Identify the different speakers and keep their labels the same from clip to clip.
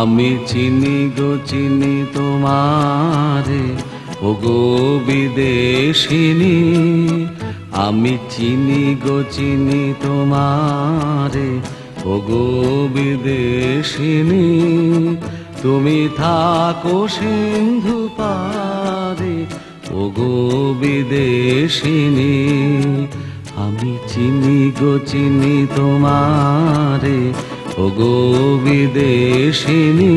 Speaker 1: আমি চিনি গো চিনি তোমারে, ওগো বিদেশিনী। আমি চিনি গো চিনি তোমারে, ওগো বিদেশিনী। তুমি থাকো সিন্ধু পারে, ওগো বিদেশিনী। আমি চিনি গো চিনি তোমারে, ওগো বিদেশিনী।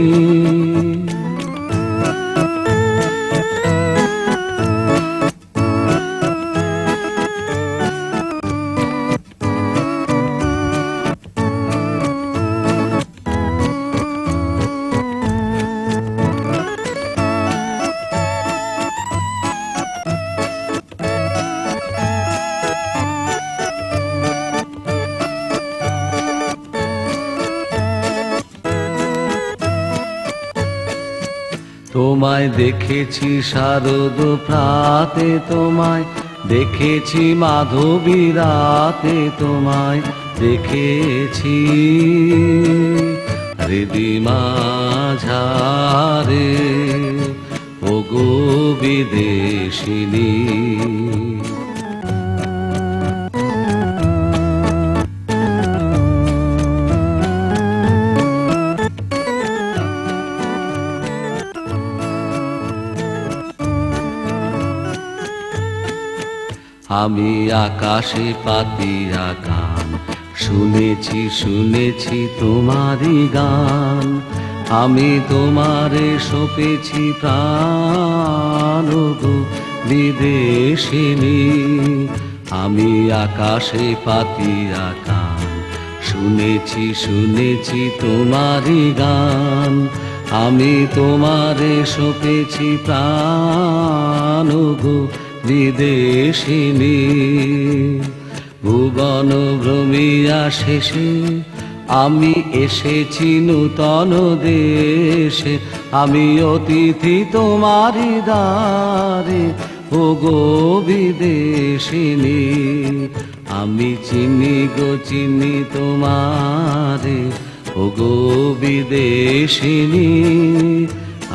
Speaker 1: তোমায় দেখেছি শারদ প্রাতে, তোমায় দেখেছি মাধবী রাতে, তোমায় দেখেছি হৃদি মাঝারে, ওগো বিদেশিনী। আমি আকাশে পাতিয়া গান শুনেছি, শুনেছি তোমারই গান। আমি তোমারে সপেছি প্রাণ, গো বিদেশিনী। আমি আকাশে পাতিয়া গান শুনেছি, শুনেছি তোমারই গান। আমি তোমারে সপেছি প্রাণ, গো বিদেশিনী। ভুবন ভ্রমিয়া শেষে আমি এসেছি নূতন দেশে। আমি অতিথি তোমারি দ্বারে, ওগো বিদেশিনী। আমি চিনি গো চিনি তোমারে, ওগো বিদেশিনী।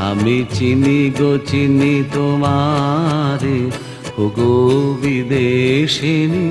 Speaker 1: আমি চিনি গো চিনি তোমারে, ওগো বিদেশিনী।